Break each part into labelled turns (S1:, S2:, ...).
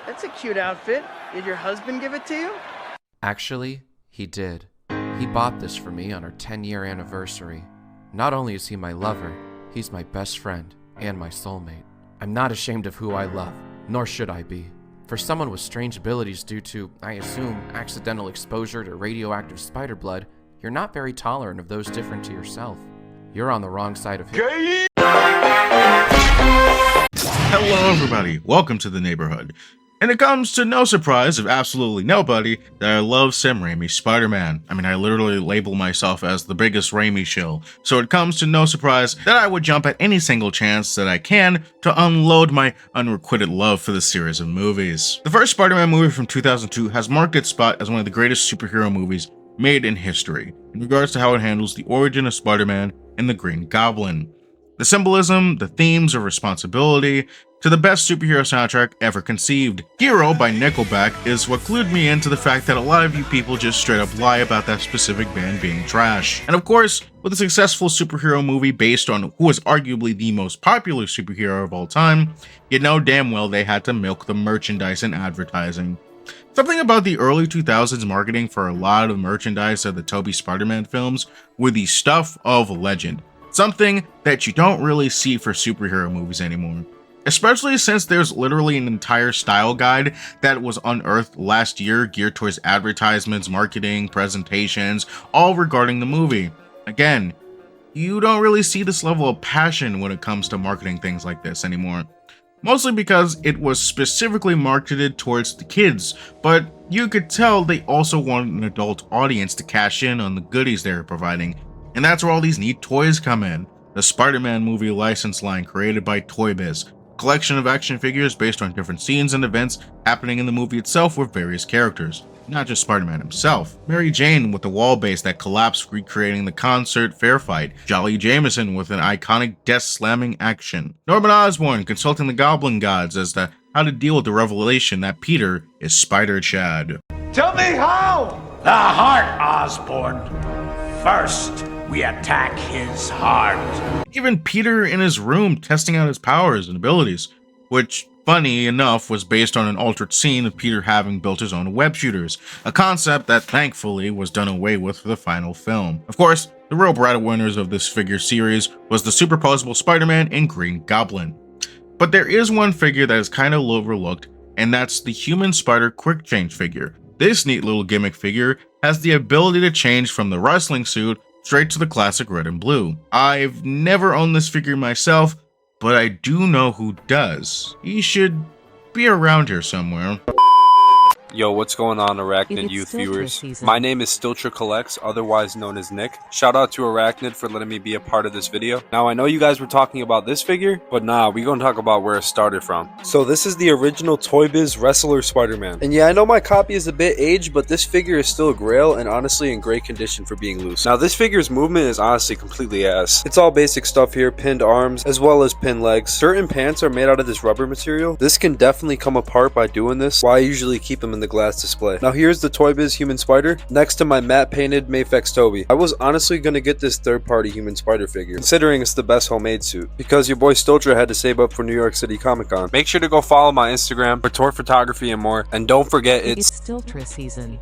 S1: That's a cute outfit. Did your husband give it to you?
S2: Actually, he did. He bought this for me on our 10-year anniversary. Not only is he my lover, he's my best friend and my soulmate. I'm not ashamed of who I love, nor should I be. For someone with strange abilities due to, I assume, accidental exposure to radioactive spider blood, you're not very tolerant of those different to yourself. You're on the wrong side of history.
S3: Hello everybody, welcome to the neighborhood. And it comes to no surprise of absolutely nobody that I love Sam Raimi's Spider-Man. I mean, I literally label myself as the biggest Raimi shill, so it comes to no surprise that I would jump at any single chance that I can to unload my unrequited love for the series of movies. The first Spider-Man movie from 2002 has marked its spot as one of the greatest superhero movies made in history, in regards to how it handles the origin of Spider-Man and the Green Goblin. The symbolism, the themes of responsibility, to the best superhero soundtrack ever conceived. Hero by Nickelback is what clued me into the fact that a lot of you people just straight up lie about that specific band being trash. And of course, with a successful superhero movie based on who was arguably the most popular superhero of all time, you know damn well they had to milk the merchandise and advertising. Something about the early 2000s marketing for a lot of merchandise of the Tobey Spider-Man films were the stuff of legend. Something that you don't really see for superhero movies anymore. Especially since there's literally an entire style guide that was unearthed last year geared towards advertisements, marketing, presentations, all regarding the movie. Again, you don't really see this level of passion when it comes to marketing things like this anymore. Mostly because it was specifically marketed towards the kids, but you could tell they also wanted an adult audience to cash in on the goodies they were providing. And that's where all these neat toys come in. The Spider-Man movie license line created by Toy Biz. Collection of action figures based on different scenes and events happening in the movie itself with various characters, not just Spider-Man himself. Mary Jane with the wall base that collapsed recreating the concert fair fight. Jolly Jameson with an iconic desk slamming action. Norman Osborn consulting the Goblin Gods as to how to deal with the revelation that Peter is Spider-Chad.
S4: Tell me how!
S5: The heart, Osborn. First, we attack his heart.
S3: Even Peter in his room testing out his powers and abilities, which, funny enough, was based on an altered scene of Peter having built his own web shooters, a concept that thankfully was done away with for the final film. Of course, the real breadwinners of this figure series was the superposable Spider-Man and Green Goblin. But there is one figure that is kind of overlooked, and that's the Human Spider Quick Change figure. This neat little gimmick figure has the ability to change from the wrestling suit straight to the classic red and blue. I've never owned this figure myself, but I do know who does. He should be around here somewhere.
S6: Yo, what's going on, ArachnidYouth viewers? My name is Stiltra Collects, otherwise known as Nick. Shout out to Arachnid for letting me be a part of this video. Now, I know you guys were talking about this figure, but nah, we gonna talk about where it started from. So this is the original Toy Biz Wrestler Spider-Man. And yeah, I know my copy is a bit aged, but this figure is still a grail and honestly in great condition for being loose. Now, this figure's movement is honestly completely ass. It's all basic stuff here, pinned arms, as well as pinned legs. Certain pants are made out of this rubber material. This can definitely come apart by doing this, why I usually keep them in the glass display. Now here's the Toy Biz Human Spider next to my matte painted Mayfex Toby. I was honestly gonna get this third-party Human Spider figure, considering it's the best homemade suit, because your boy Stiltra had to save up for New York City Comic Con. Make sure to go follow my Instagram for tour photography and more, and don't forget it's
S7: Stiltra season.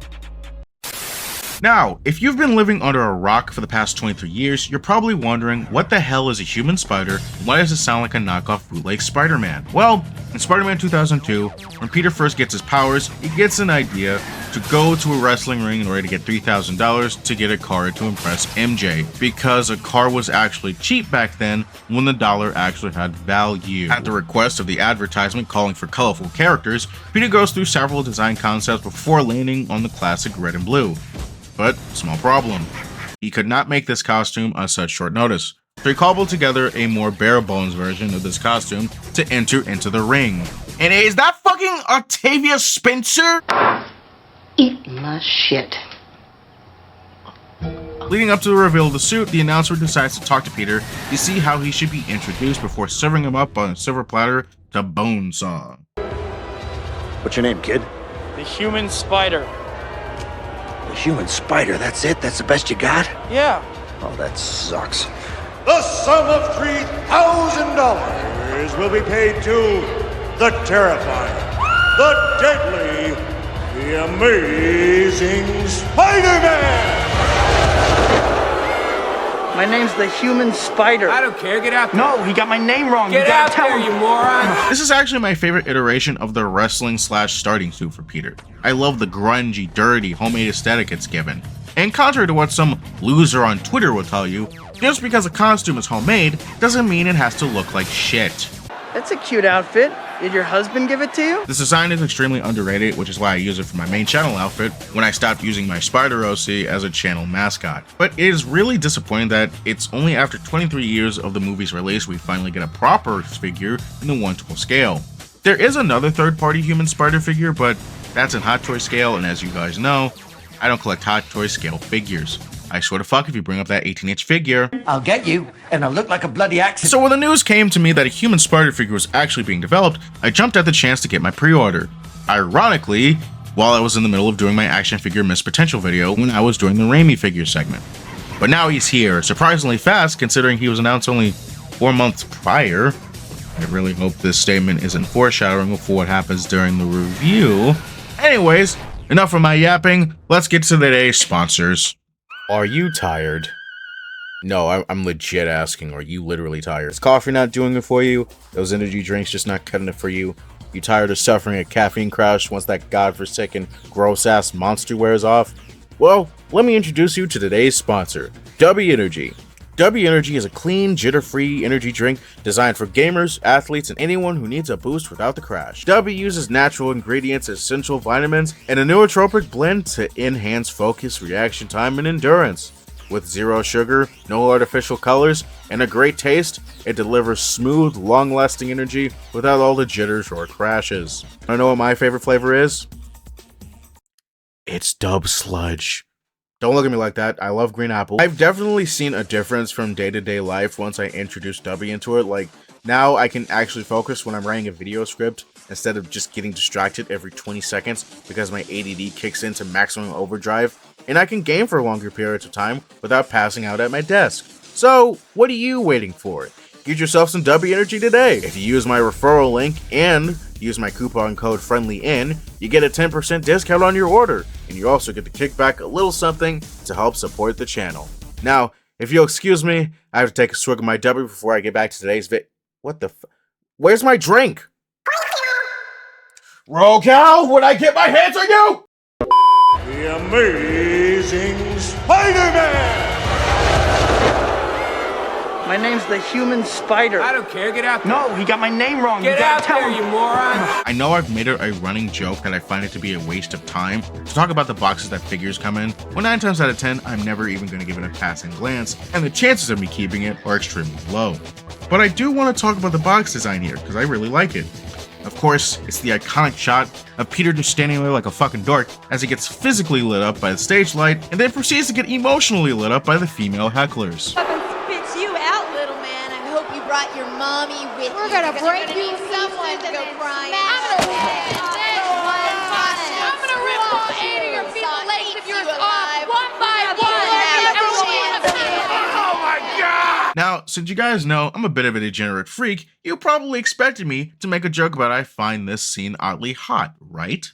S3: Now, if you've been living under a rock for the past 23 years, you're probably wondering what the hell is a human spider and why does it sound like a knockoff bootleg Spider-Man? Well, in Spider-Man 2002, when Peter first gets his powers, he gets an idea to go to a wrestling ring in order to get $3,000 to get a car to impress MJ, because a car was actually cheap back then when the dollar actually had value. At the request of the advertisement calling for colorful characters, Peter goes through several design concepts before landing on the classic red and blue. But, small problem, he could not make this costume on such short notice, so he cobbled together a more bare bones version of this costume to enter into the ring. And is that fucking Octavia Spencer?
S8: Eat my shit.
S3: Leading up to the reveal of the suit, the announcer decides to talk to Peter to see how he should be introduced before serving him up on a silver platter to Bonesaw.
S5: What's your name, kid?
S1: The Human Spider.
S5: The Human Spider, that's it? That's the best you got?
S1: Yeah.
S5: Oh, that sucks.
S4: The sum of $3,000 will be paid to the Terrifier. the deadly, the amazing Spider-Man!
S1: My name's the human spider.
S5: I don't care, get out there.
S1: No, he got my name wrong.
S5: Get
S1: you gotta
S5: out
S1: tell
S5: there,
S1: him.
S5: you moron!
S3: This is actually my favorite iteration of the wrestling slash starting suit for Peter. I love the grungy, dirty, homemade aesthetic it's given. And contrary to what some loser on Twitter will tell you, just because a costume is homemade doesn't mean it has to look like shit.
S1: That's a cute outfit. Did your husband give it to you?
S3: This design is extremely underrated, which is why I use it for my main channel outfit when I stopped using my Spider OC as a channel mascot. But it is really disappointing that it's only after 23 years of the movie's release we finally get a proper figure in the 1/12 scale. There is another third-party human spider figure, but that's in Hot Toy scale, and as you guys know, I don't collect Hot Toy scale figures. I swear to fuck if you bring up that 18-inch figure.
S5: I'll get you, and I'll look like a bloody accident.
S3: So when the news came to me that a human spider figure was actually being developed, I jumped at the chance to get my pre-order. Ironically, while I was in the middle of doing my action figure Missed Potential video when I was doing the Raimi figure segment. But now he's here, surprisingly fast considering he was announced only 4 months prior. I really hope this statement isn't foreshadowing of what happens during the review. Anyways, enough of my yapping, let's get to today's sponsors. Are you tired? No, I'm legit asking, are you literally tired? Is coffee not doing it for you? Those energy drinks just not cutting it for you? You tired of suffering a caffeine crash once that godforsaken, gross-ass monster wears off? Well, let me introduce you to today's sponsor, W Energy. W Energy is a clean, jitter-free energy drink designed for gamers, athletes, and anyone who needs a boost without the crash. W uses natural ingredients, essential vitamins, and a nootropic blend to enhance focus, reaction time, and endurance. With zero sugar, no artificial colors, and a great taste, it delivers smooth, long-lasting energy without all the jitters or crashes. I know what my favorite flavor is? It's Dub Sludge. Don't look at me like that. I love green apple. I've definitely seen a difference from day-to-day life once I introduced W into it. Like, now I can actually focus when I'm writing a video script instead of just getting distracted every 20 seconds because my ADD kicks into maximum overdrive, and I can game for longer periods of time without passing out at my desk. So, what are you waiting for? Get yourself some W Energy today. If you use my referral link and use my coupon code FRIENDLYIN, you get a 10% discount on your order, and you also get to kick back a little something to help support the channel. Now, if you'll excuse me, I have to take a swig of my W before I get back to today's What the Where's my drink? Rogal, would I get my hands on you?
S4: The amazing Spider-Man!
S1: My name's the human spider.
S5: I don't care, get out there.
S1: No, he got my name wrong.
S5: Get
S1: you gotta
S5: out
S1: tell
S5: there,
S1: him.
S5: you moron!
S3: I know I've made it a running joke that I find it to be a waste of time to talk about the boxes that figures come in, when 9 times out of 10, I'm never even going to give it a passing glance, and the chances of me keeping it are extremely low. But I do want to talk about the box design here, because I really like it. Of course, it's the iconic shot of Peter just standing there like a fucking dork as he gets physically lit up by the stage light, and then proceeds to get emotionally lit up by the female hecklers.
S7: Spits you out, little man. I hope you brought your mommy with you. We're gonna break you someone to go crying. I'm gonna rip all 8 of your feet legs of yours off one by one.
S5: Oh my god!
S3: Now, since you guys know I'm a bit of a degenerate freak, you probably expected me to make a joke about I find this scene oddly hot, right?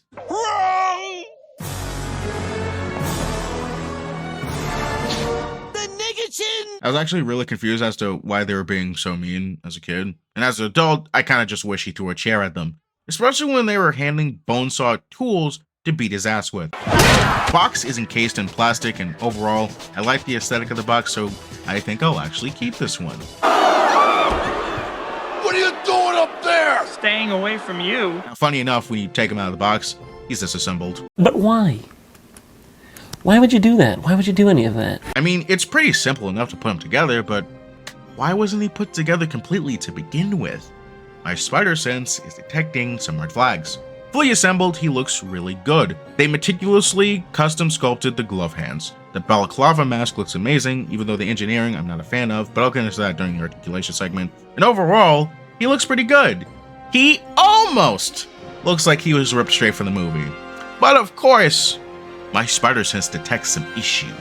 S3: I was actually really confused as to why they were being so mean as a kid. And as an adult, I kind of just wish he threw a chair at them. Especially when they were handling bone-saw tools to beat his ass with. The box is encased in plastic, and overall, I like the aesthetic of the box, so I think I'll actually keep this one.
S4: What are you doing up there?
S1: Staying away from you.
S3: Now, funny enough, when you take him out of the box, he's disassembled.
S9: But why? Why would you do that? Why would you do any of that?
S3: I mean, it's pretty simple enough to put him together, but why wasn't he put together completely to begin with? My spider sense is detecting some red flags. Fully assembled, he looks really good. They meticulously custom sculpted the glove hands. The balaclava mask looks amazing, even though the engineering I'm not a fan of, but I'll get into that during the articulation segment. And overall, he looks pretty good. He almost looks like he was ripped straight from the movie. But of course, my spider sense detects some issues.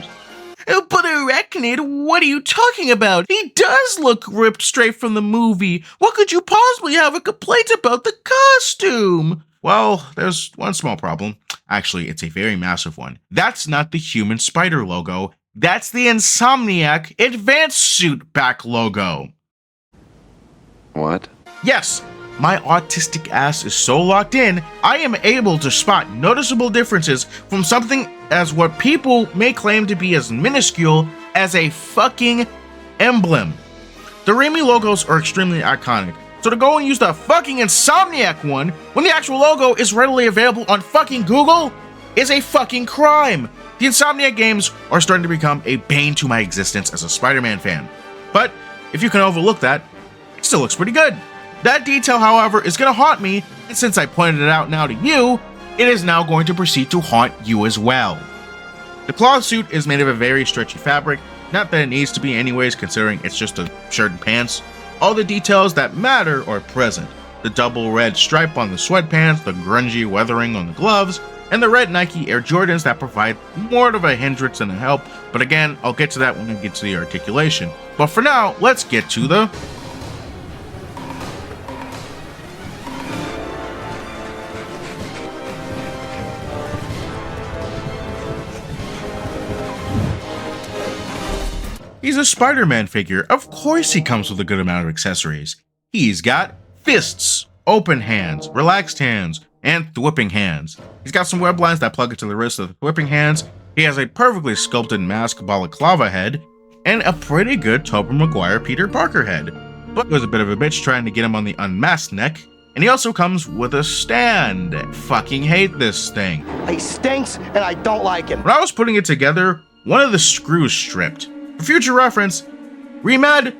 S3: Oh, but Arachnid, what are you talking about? He does look ripped straight from the movie. What could you possibly have a complaint about the costume? Well, there's one small problem. Actually, it's a very massive one. That's not the human spider logo. That's the Insomniac Advanced Suit back logo.
S10: What?
S3: Yes, my autistic ass is so locked in, I am able to spot noticeable differences from something as what people may claim to be as minuscule as a fucking emblem. The Remy logos are extremely iconic, so to go and use the fucking Insomniac one when the actual logo is readily available on fucking Google is a fucking crime. The Insomniac games are starting to become a bane to my existence as a Spider-Man fan. But if you can overlook that, it still looks pretty good. That detail, however, is going to haunt me, and since I pointed it out now to you, it is now going to proceed to haunt you as well. The cloth suit is made of a very stretchy fabric, not that it needs to be anyways considering it's just a shirt and pants. All the details that matter are present. The double red stripe on the sweatpants, the grungy weathering on the gloves, and the red Nike Air Jordans that provide more of a hindrance than a help, but again, I'll get to that when I get to the articulation. But for now, let's get to the... He's a Spider-Man figure. Of course he comes with a good amount of accessories. He's got fists, open hands, relaxed hands, and thwipping hands. He's got some web lines that plug into the wrists of the thwipping hands. He has a perfectly sculpted mask balaclava head, and a pretty good Tobey Maguire Peter Parker head. But he was a bit of a bitch trying to get him on the unmasked neck. And he also comes with a stand. Fucking hate this thing.
S11: He stinks and I don't like him.
S3: When I was putting it together, one of the screws stripped. For future reference, Remad,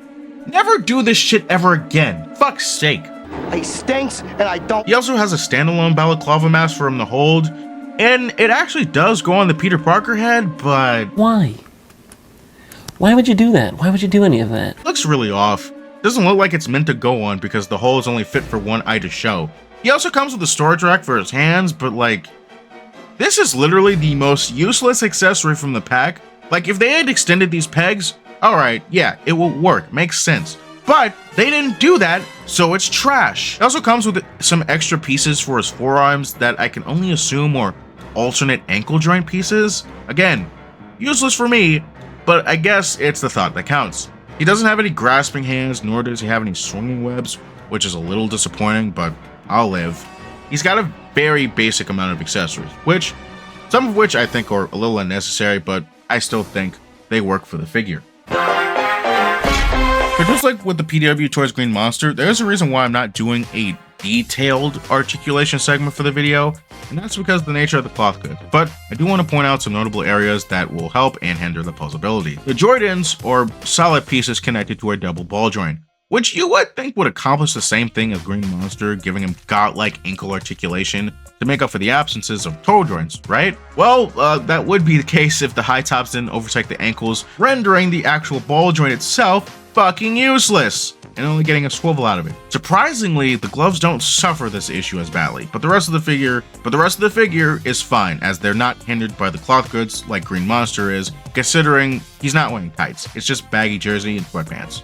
S3: never do this shit ever again. Fuck's sake.
S11: He stinks and I don't.
S3: He also has a standalone balaclava mask for him to hold, and it actually does go on the Peter Parker head, but...
S9: Why? Why would you do that? Why would you do any of that?
S3: It looks really off. Doesn't look like it's meant to go on because the holes only fit for one eye to show. He also comes with a storage rack for his hands, but like... This is literally the most useless accessory from the pack. Like, if they had extended these pegs, alright, yeah, it will work, makes sense. But they didn't do that, so it's trash. It also comes with some extra pieces for his forearms that I can only assume are alternate ankle joint pieces. Again, useless for me, but I guess it's the thought that counts. He doesn't have any grasping hands, nor does he have any swinging webs, which is a little disappointing, but I'll live. He's got a very basic amount of accessories, some of which I think are a little unnecessary, but I still think they work for the figure. But just like with the PW towards Green Monster, there's a reason why I'm not doing a detailed articulation segment for the video, and that's because of the nature of the cloth goods. But I do want to point out some notable areas that will help and hinder the posability. The Jordans are solid pieces connected to a double ball joint, which you would think would accomplish the same thing as Green Monster, giving him godlike ankle articulation to make up for the absences of toe joints, right? Well, that would be the case if the high tops didn't overtake the ankles, rendering the actual ball joint itself fucking useless, and only getting a swivel out of it. Surprisingly, the gloves don't suffer this issue as badly, but the rest of the figure is fine, as they're not hindered by the cloth goods like Green Monster is, considering he's not wearing tights, it's just baggy jersey and sweatpants.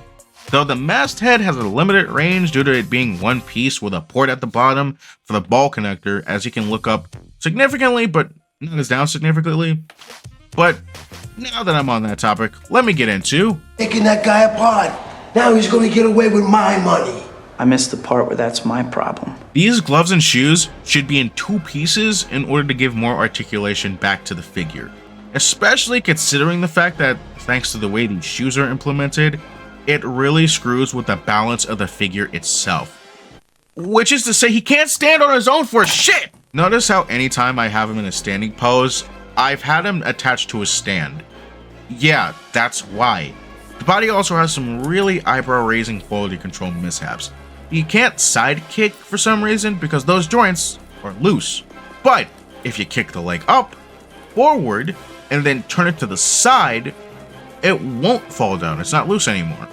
S3: Though the masthead has a limited range due to it being one piece with a port at the bottom for the ball connector, as you can look up significantly, but not as down significantly. But now that I'm on that topic, let me get into
S11: taking that guy apart. Now he's gonna get away with my money.
S1: I missed the part where that's my problem.
S3: These gloves and shoes should be in two pieces in order to give more articulation back to the figure, especially considering the fact that thanks to the way these shoes are implemented, it really screws with the balance of the figure itself. Which is to say, he can't stand on his own for shit! Notice how anytime I have him in a standing pose, I've had him attached to a stand. Yeah, that's why. The body also has some really eyebrow-raising quality control mishaps. You can't side kick for some reason because those joints are loose. But if you kick the leg up, forward, and then turn it to the side, it won't fall down. It's not loose anymore.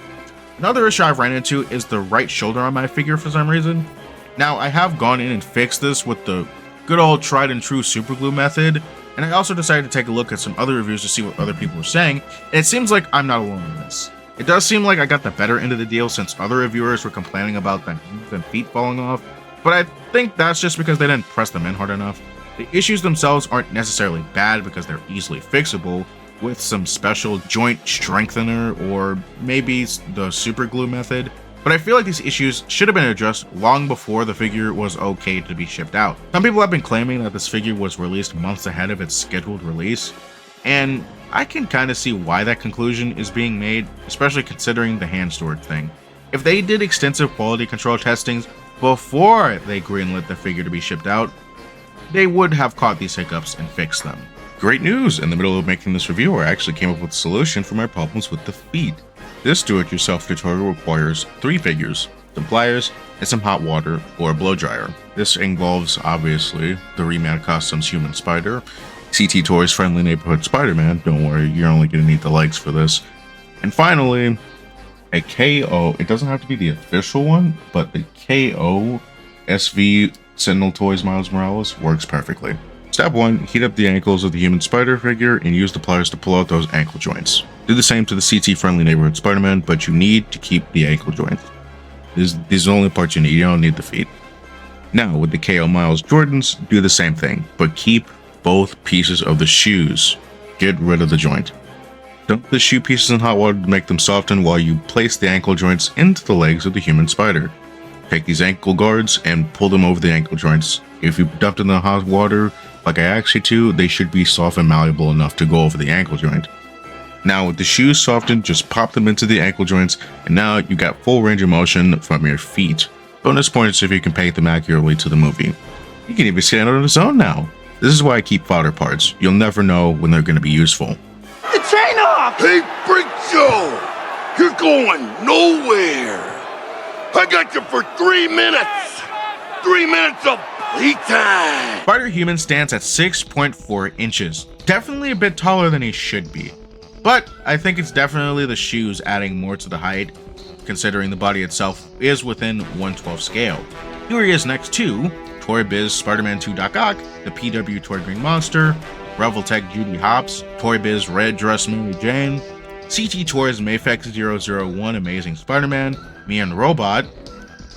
S3: Another issue I've ran into is the right shoulder on my figure for some reason. Now, I have gone in and fixed this with the good old tried and true super glue method, and I also decided to take a look at some other reviews to see what other people are saying, and it seems like I'm not alone in this. It does seem like I got the better end of the deal since other reviewers were complaining about the hands and feet falling off, but I think that's just because they didn't press them in hard enough. The issues themselves aren't necessarily bad because they're easily fixable with some special joint strengthener or maybe the super glue method, but I feel like these issues should have been addressed long before the figure was okay to be shipped out. Some people have been claiming that this figure was released months ahead of its scheduled release, and I can kind of see why that conclusion is being made, especially considering the hand storage thing. If they did extensive quality control testings before they greenlit the figure to be shipped out, they would have caught these hiccups and fixed them. Great news! In the middle of making this review, I actually came up with a solution for my problems with the feet. This do-it-yourself tutorial requires 3 figures, some pliers, and some hot water or a blow dryer. This involves, obviously, the Remad Customs Human Spider, CT Toys Friendly Neighborhood Spider-Man, don't worry, you're only going to need the legs for this, and finally, a KO, it doesn't have to be the official one, but the KO SV Sentinel Toys Miles Morales works perfectly. Step 1, heat up the ankles of the human spider figure and use the pliers to pull out those ankle joints. Do the same to the CT Friendly Neighborhood Spider-Man, but you need to keep the ankle joints. These are the only parts you need, you don't need the feet. Now, with the KO Miles Jordans, do the same thing, but keep both pieces of the shoes. Get rid of the joint. Dump the shoe pieces in hot water to make them soften while you place the ankle joints into the legs of the human spider. Take these ankle guards and pull them over the ankle joints. If you dumped in the hot water, like I asked you to, they should be soft and malleable enough to go over the ankle joint. Now with the shoes softened, just pop them into the ankle joints, and now you got full range of motion from your feet. Bonus points if you can paint them accurately to the movie. You can even stand on its own now. This is why I keep fodder parts. You'll never know when they're going to be useful.
S4: The chain off! Hey, Freak Joe! You're going nowhere! I got you for 3 minutes! 3 minutes of playtime!
S3: Spider-Human stands at 6.4 inches. Definitely a bit taller than he should be. But I think it's definitely the shoes adding more to the height, considering the body itself is within 1/12 scale. Here he is next to Toy Biz Spider-Man 2 Doc Ock, the PW Toy Green Monster, Reveltech Judy Hopps, Toy Biz Red Dress Mary Jane, CT Toys Mayfex 001 Amazing Spider-Man, Me and Robot.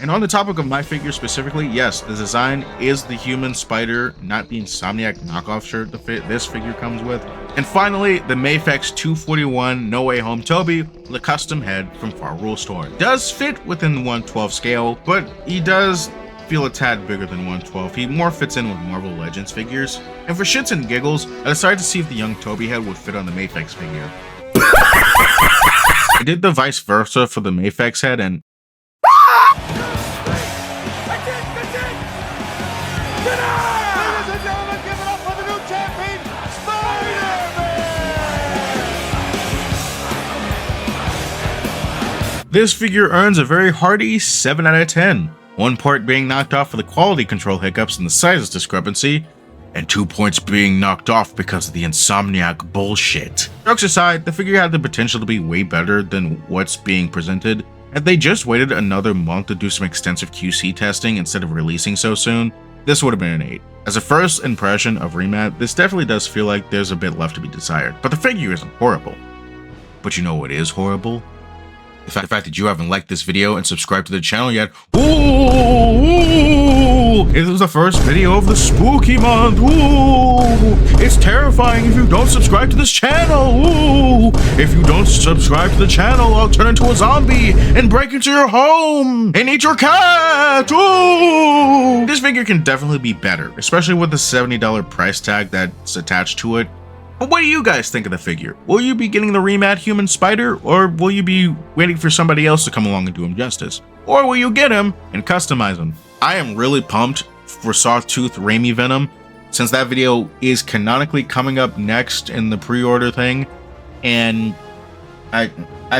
S3: And on the topic of my figure specifically, yes, the design is the human spider, not the Insomniac knockoff shirt this figure comes with. And finally, the Mayfex 241 No Way Home Toby, the custom head from Far Rule Store. Does fit within the 1/12 scale, but he does feel a tad bigger than 1/12. He more fits in with Marvel Legends figures. And for shits and giggles, I decided to see if the young Toby head would fit on the Mayfex figure. I did the vice versa for the Mayfex head, and this figure earns a very hearty 7 out of 10. 1 part being knocked off for the quality control hiccups and the size discrepancy, and 2 points being knocked off because of the Insomniac bullshit. Jokes aside, the figure had the potential to be way better than what's being presented. If they just waited another month to do some extensive QC testing instead of releasing so soon, this would have been an 8. As a first impression of Remad, this definitely does feel like there's a bit left to be desired, but the figure isn't horrible. But you know what is horrible? The fact that you haven't liked this video and subscribed to the channel yet. Ooh, it was the first video of the spooky month. Ooh, it's terrifying if you don't subscribe to this channel. Ooh, if you don't subscribe to the channel, I'll turn into a zombie and break into your home and eat your cat. Ooh, this figure can definitely be better, especially with the $70 price tag that's attached to it. But what do you guys think of the figure? Will you be getting the Remad Human Spider, or will you be waiting for somebody else to come along and do him justice? Or will you get him and customize him? I am really pumped for Sawtooth Raimi Venom, since that video is canonically coming up next in the pre-order thing, and I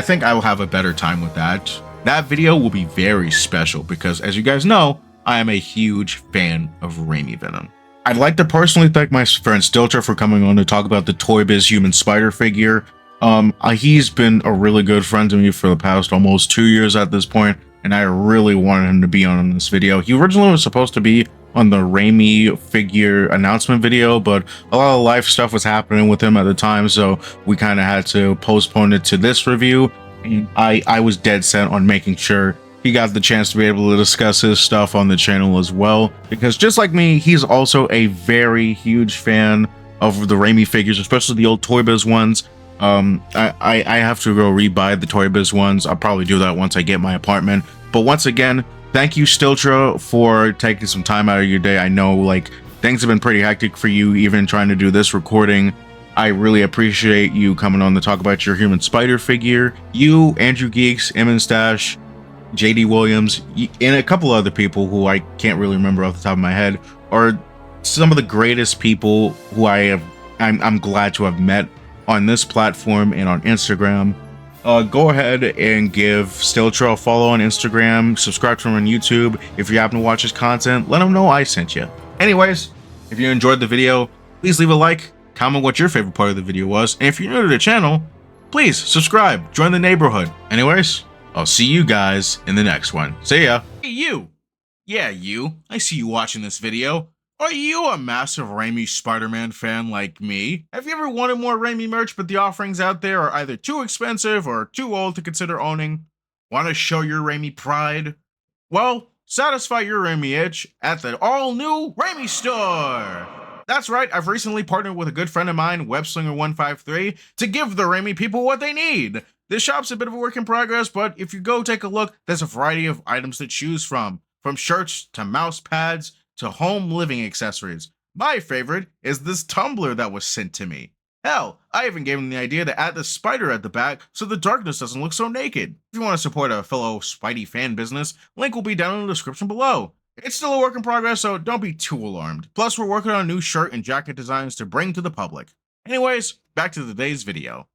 S3: think I will have a better time with that. That video will be very special because, as you guys know, I am a huge fan of Raimi Venom. I'd like to personally thank my friend Stiltra for coming on to talk about the Toy Biz Human Spider figure. He's been a really good friend to me for the past almost 2 years at this point, and I really wanted him to be on this video. He originally was supposed to be on the Raimi figure announcement video, but a lot of life stuff was happening with him at the time, so we kind of had to postpone it to this review. And I was dead set on making sure he got the chance to be able to discuss his stuff on the channel as well, because just like me, he's also a very huge fan of the Raimi figures, especially the old Toy Biz ones. I have to go rebuy the Toy Biz ones. I'll probably do that once I get my apartment. But once again, thank you, Stiltra, for taking some time out of your day. I know, like, things have been pretty hectic for you, even trying to do this recording. I really appreciate you coming on to talk about your Human Spider figure. You, Andrew Geeks, Emin Stash, JD Williams, and a couple other people who I can't really remember off the top of my head are some of the greatest people who I'm glad to have met on this platform and on Instagram. Go ahead and give Stiltra a follow on Instagram, subscribe to him on YouTube. If you happen to watch his content, let him know I sent you. Anyways, if you enjoyed the video, please leave a like, comment what your favorite part of the video was, and if you're new to the channel, please subscribe, join the neighborhood. Anyways, I'll see you guys in the next one. See ya. Hey, you. Yeah, you. I see you watching this video. Are you a massive Raimi Spider-Man fan like me? Have you ever wanted more Raimi merch, but the offerings out there are either too expensive or too old to consider owning? Want to show your Raimi pride? Well, satisfy your Raimi itch at the all-new Raimi store! That's right, I've recently partnered with a good friend of mine, Webslinger153, to give the Raimi people what they need. This shop's a bit of a work in progress, but if you go take a look, there's a variety of items to choose from shirts to mouse pads to home living accessories. My favorite is this tumbler that was sent to me. Hell, I even gave him the idea to add the spider at the back so the darkness doesn't look so naked. If you want to support a fellow Spidey fan business, link will be down in the description below. It's still a work in progress, so don't be too alarmed. Plus, we're working on new shirt and jacket designs to bring to the public. Anyways, back to today's video.